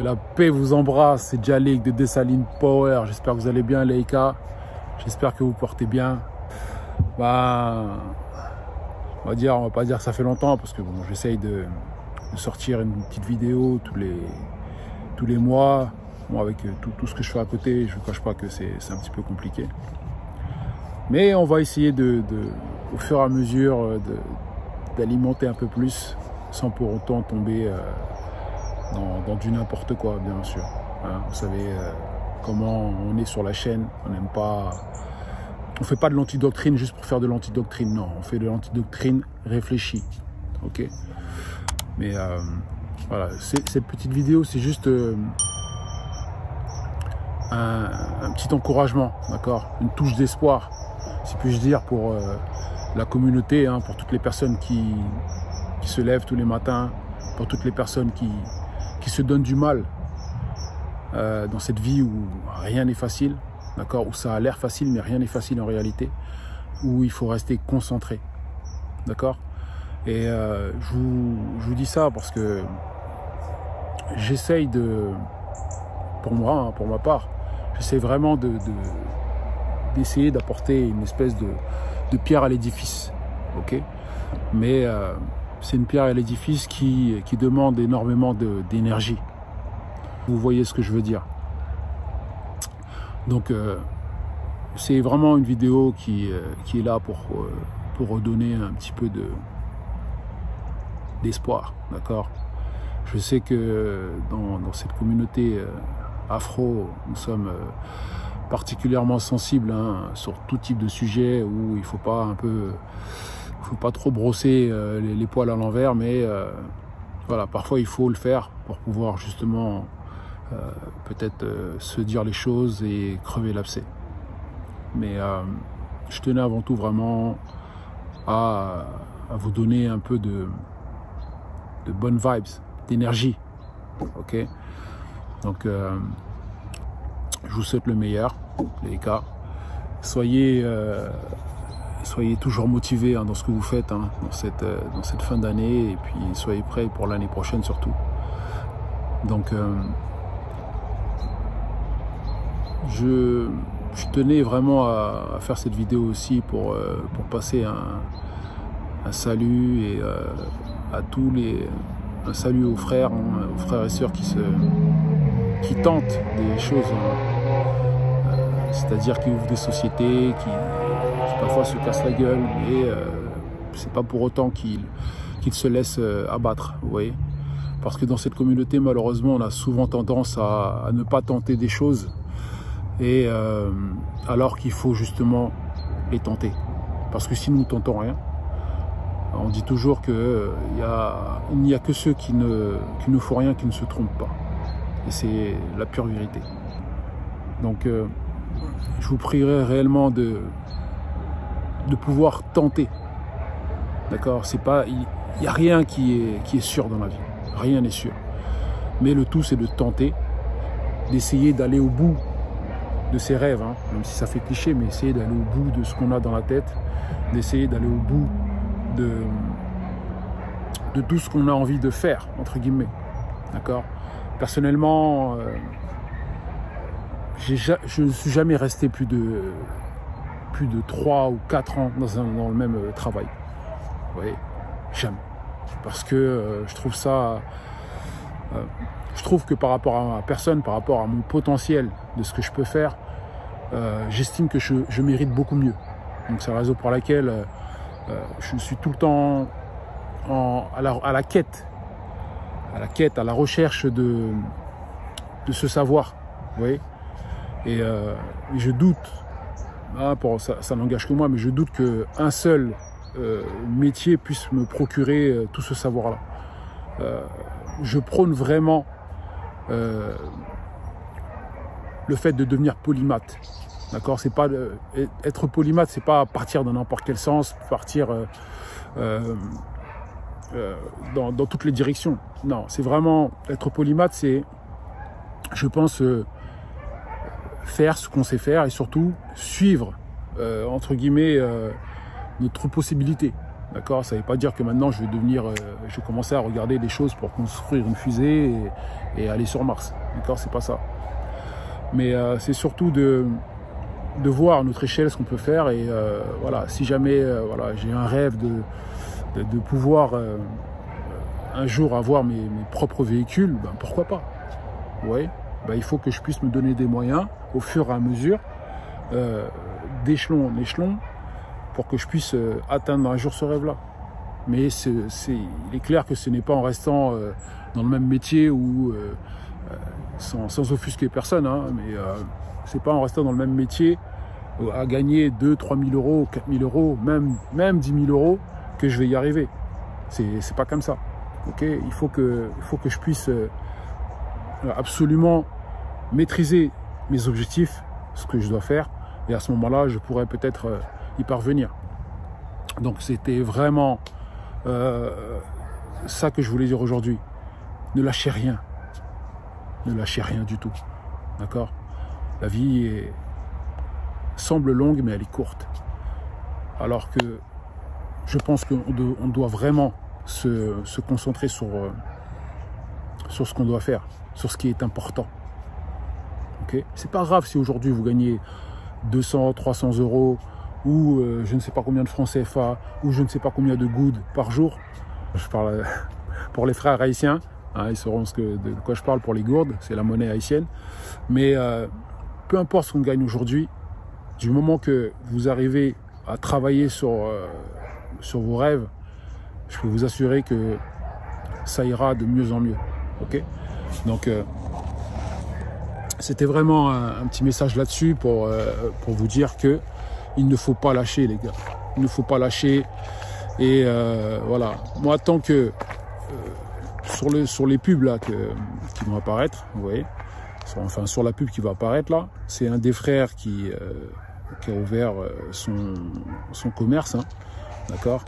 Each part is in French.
Que la paix vous embrasse, c'est Djalik de Dessalines Power. J'espère que vous allez bien, Leïka. J'espère que vous portez bien. Ben, on va pas dire que ça fait longtemps, parce que bon, j'essaye de sortir une petite vidéo tous les mois. Bon, avec tout ce que je fais à côté, je ne vous cache pas que c'est un petit peu compliqué. Mais on va essayer au fur et à mesure d'alimenter un peu plus, sans pour autant tomber dans du n'importe quoi, bien sûr. Hein, vous savez comment on est sur la chaîne, on n'aime pas... On ne fait pas de l'antidoctrine juste pour faire de l'antidoctrine, non. On fait de l'antidoctrine réfléchie, ok. Mais voilà, cette petite vidéo, c'est juste un petit encouragement, d'accord, une touche d'espoir, si puis-je dire, pour la communauté, hein, pour toutes les personnes qui se lèvent tous les matins, pour toutes les personnes qui se donnent du mal dans cette vie où rien n'est facile, d'accord, où ça a l'air facile mais rien n'est facile en réalité, où il faut rester concentré, d'accord. Et je vous dis ça parce que j'essaye pour moi, hein, pour ma part, j'essaie vraiment d'essayer d'apporter une espèce de pierre à l'édifice, ok. Mais c'est une pierre à l'édifice qui demande énormément d'énergie. Vous voyez ce que je veux dire. Donc c'est vraiment une vidéo qui est là pour redonner un petit peu d'espoir, d'accord. Je sais que dans cette communauté afro, nous sommes particulièrement sensibles, hein, sur tout type de sujet où il faut pas trop brosser les poils à l'envers, mais voilà, parfois il faut le faire pour pouvoir justement peut-être se dire les choses et crever l'abcès. Mais je tenais avant tout vraiment à vous donner un peu de bonnes vibes, d'énergie, ok. Donc je vous souhaite le meilleur, les gars. Soyez toujours motivés, hein, dans ce que vous faites, hein, dans cette fin d'année, et puis soyez prêts pour l'année prochaine surtout. Donc je tenais vraiment à faire cette vidéo aussi pour passer un salut et un salut aux frères, hein, aux frères et sœurs qui tentent des choses, hein, c'est-à-dire qui ouvrent des sociétés, qui parfois se cassent la gueule, mais c'est pas pour autant qu'ils se laissent abattre, vous voyez. Parce que dans cette communauté, malheureusement, on a souvent tendance à ne pas tenter des choses, et alors qu'il faut justement les tenter. Parce que si nous ne tentons rien, on dit toujours qu'il n'y a que ceux qui ne font rien qui ne se trompent pas. Et c'est la pure vérité. Donc je vous prierai réellement de pouvoir tenter. D'accord, il n'y a rien qui est sûr dans la vie. Rien n'est sûr. Mais le tout, c'est de tenter, d'essayer d'aller au bout de ses rêves, hein, même si ça fait cliché, mais essayer d'aller au bout de ce qu'on a dans la tête, d'essayer d'aller au bout de tout ce qu'on a envie de faire, entre guillemets. D'accord. Personnellement, je ne suis jamais resté plus de 3 ou 4 ans dans le même travail. Vous voyez, jamais. Parce que je trouve que par rapport à ma personne, par rapport à mon potentiel de ce que je peux faire, j'estime que je mérite beaucoup mieux. Donc c'est la raison pour laquelle je suis tout le temps à la quête, à la recherche de ce savoir, vous voyez. Et je doute, hein, ça n'engage que moi, mais je doute qu'un seul métier puisse me procurer tout ce savoir-là. Je prône vraiment le fait de devenir polymathe. D'accord, c'est pas être polymathe, c'est pas partir dans n'importe quel sens, partir dans toutes les directions. Non, c'est vraiment être polymathe, c'est, je pense, faire ce qu'on sait faire et surtout suivre entre guillemets notre possibilité. D'accord, ça ne veut pas dire que maintenant je vais commencer à regarder des choses pour construire une fusée et aller sur Mars. D'accord, c'est pas ça. Mais c'est surtout de voir à notre échelle ce qu'on peut faire. Et voilà, si jamais voilà, j'ai un rêve de pouvoir un jour avoir mes propres véhicules, ben, pourquoi pas. Ouais, ben, il faut que je puisse me donner des moyens au fur et à mesure, d'échelon en échelon, pour que je puisse atteindre un jour ce rêve-là. Mais il est clair que ce n'est pas en restant dans le même métier ou sans offusquer personne, hein, mais c'est pas en restant dans le même métier à gagner 2 000, 3 000 euros, 4 000 euros, même 10 000 euros que je vais y arriver. C'est pas comme ça. Okay, il faut que je puisse absolument maîtriser mes objectifs, ce que je dois faire, et à ce moment-là, je pourrais peut-être y parvenir. Donc c'était vraiment ça que je voulais dire aujourd'hui. Ne lâchez rien. Ne lâchez rien du tout. D'accord? La vie semble longue, mais elle est courte. Alors que je pense qu'on doit vraiment se concentrer sur ce qu'on doit faire, sur ce qui est important. Okay? C'est pas grave si aujourd'hui vous gagnez 200, 300 euros ou je ne sais pas combien de francs CFA ou je ne sais pas combien de goudes par jour. Je parle pour les frères haïtiens, hein, ils sauront de quoi je parle pour les gourdes, c'est la monnaie haïtienne. Mais peu importe ce qu'on gagne aujourd'hui, du moment que vous arrivez à travailler sur vos rêves, je peux vous assurer que ça ira de mieux en mieux. Okay? Donc, c'était vraiment un petit message là-dessus pour vous dire que il ne faut pas lâcher, les gars. Il ne faut pas lâcher. Et voilà. Moi, tant que sur les pubs là qui vont apparaître, vous voyez, sur la pub qui va apparaître là, c'est un des frères qui a ouvert son commerce, hein, d'accord.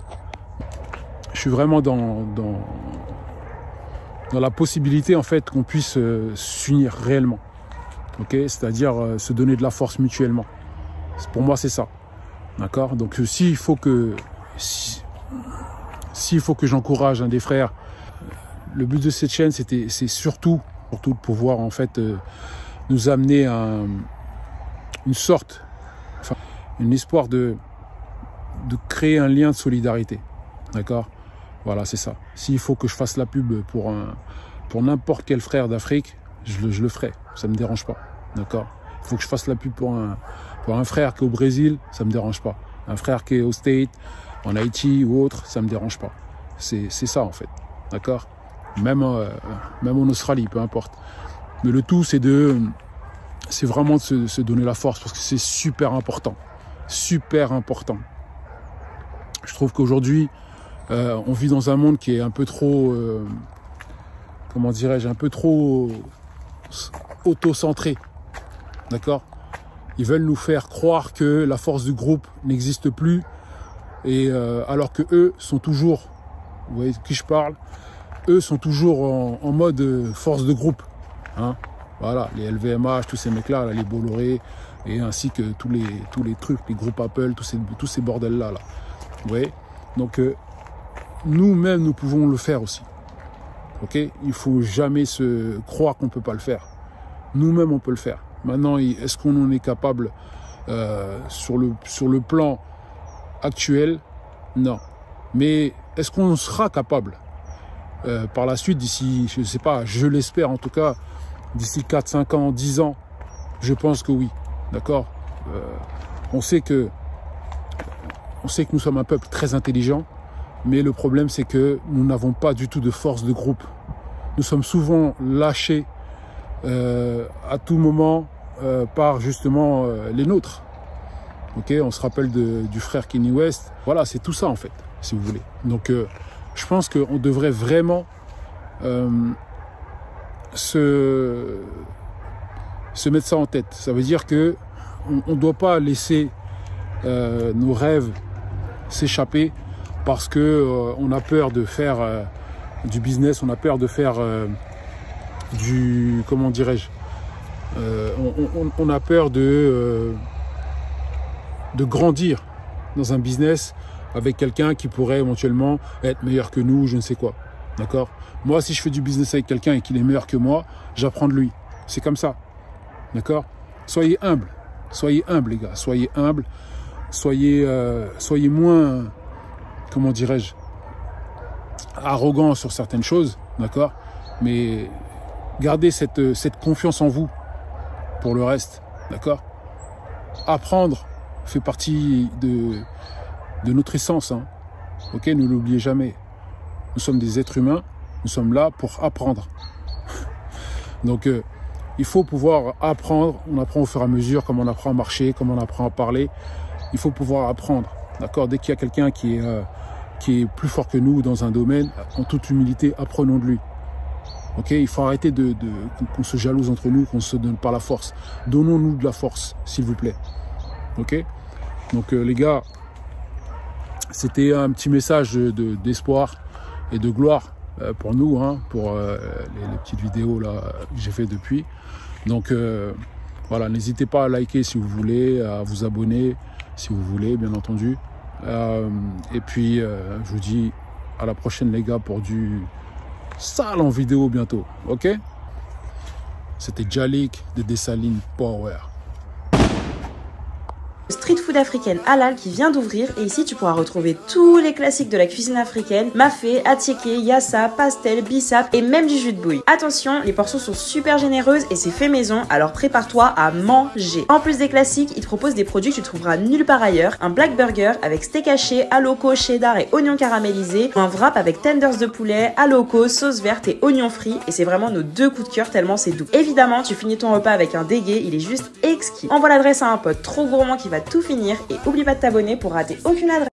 Je suis vraiment dans la possibilité en fait qu'on puisse s'unir réellement, ok, c'est-à-dire se donner de la force mutuellement. Pour moi c'est ça, d'accord. Donc s'il faut que j'encourage un des frères, le but de cette chaîne c'est surtout de pouvoir en fait nous amener à une espoir de créer un lien de solidarité, d'accord. Voilà, c'est ça. S'il faut que je fasse la pub pour n'importe quel frère d'Afrique, je le ferai. Ça me dérange pas. D'accord? Il faut que je fasse la pub pour un frère qui est au Brésil, ça me dérange pas. Un frère qui est au States, en Haïti ou autre, ça me dérange pas. C'est ça en fait. D'accord? Même en Australie, peu importe. Mais le tout, c'est vraiment de se donner la force parce que c'est super important. Super important. Je trouve qu'aujourd'hui, on vit dans un monde qui est un peu trop, comment dirais-je, un peu trop auto-centré. D'accord? Ils veulent nous faire croire que la force du groupe n'existe plus, et alors que eux sont toujours, vous voyez de qui je parle, eux sont toujours en mode force de groupe. Hein? Voilà, les LVMH, tous ces mecs-là, les Bolloré, et ainsi que tous les trucs, les groupes Apple, tous ces bordels-là. Là. Vous voyez? Donc, nous-mêmes, nous pouvons le faire aussi. Ok? Il faut jamais se croire qu'on ne peut pas le faire. Nous-mêmes, on peut le faire. Maintenant, est-ce qu'on en est capable sur le plan actuel? Non. Mais est-ce qu'on sera capable par la suite, d'ici, je ne sais pas, je l'espère en tout cas, d'ici 4, 5 ans, 10 ans, je pense que oui. D'accord? On sait que nous sommes un peuple très intelligent, mais le problème c'est que nous n'avons pas du tout de force de groupe. Nous sommes souvent lâchés à tout moment par justement les nôtres. Ok, on se rappelle du frère Kanye West. Voilà, c'est tout ça en fait, si vous voulez. Donc je pense qu'on devrait vraiment se mettre ça en tête. Ça veut dire que on ne doit pas laisser nos rêves s'échapper parce que on a peur de faire du business, on a peur de faire du, comment dirais-je, on a peur de grandir dans un business avec quelqu'un qui pourrait éventuellement être meilleur que nous, je ne sais quoi. D'accord? Moi, si je fais du business avec quelqu'un et qu'il est meilleur que moi, j'apprends de lui. C'est comme ça. D'accord? Soyez humbles. Soyez humbles, les gars. Soyez humbles. Soyez moins, comment dirais-je, arrogants sur certaines choses. D'accord? Mais gardez cette confiance en vous pour le reste. D'accord? Apprendre fait partie de notre essence. Hein. Ok? Ne l'oubliez jamais. Nous sommes des êtres humains. Nous sommes là pour apprendre. Donc, il faut pouvoir apprendre. On apprend au fur et à mesure, comme on apprend à marcher, comme on apprend à parler. Il faut pouvoir apprendre. D'accord? Dès qu'il y a quelqu'un qui est plus fort que nous dans un domaine, en toute humilité, apprenons de lui. Ok? Il faut arrêter qu'on se jalouse entre nous, qu'on ne se donne pas la force. Donnons-nous de la force, s'il vous plaît. Ok? Donc, les gars, c'était un petit message d'espoir et de gloire pour nous, hein, pour les petites vidéos là que j'ai fait depuis. Donc voilà, n'hésitez pas à liker si vous voulez, à vous abonner si vous voulez, bien entendu. Et puis je vous dis à la prochaine, les gars, pour du sale en vidéo bientôt. Ok? C'était Djalik de Dessalines Power. Street food africaine halal qui vient d'ouvrir, et ici tu pourras retrouver tous les classiques de la cuisine africaine: mafé, atiéké, yassa, pastel, bissap et même du jus de bouille. Attention, les portions sont super généreuses et c'est fait maison, alors prépare-toi à manger. En plus des classiques, ils te proposent des produits que tu trouveras nulle part ailleurs: un black burger avec steak haché, aloco, cheddar et oignons caramélisés, ou un wrap avec tenders de poulet, aloco, sauce verte et oignons frits, et c'est vraiment nos deux coups de cœur tellement c'est doux. Évidemment, tu finis ton repas avec un dégué, il est juste exquis. Envoie l'adresse à un pote trop gourmand qui va tout finir, et oublie pas de t'abonner pour rater aucune adresse.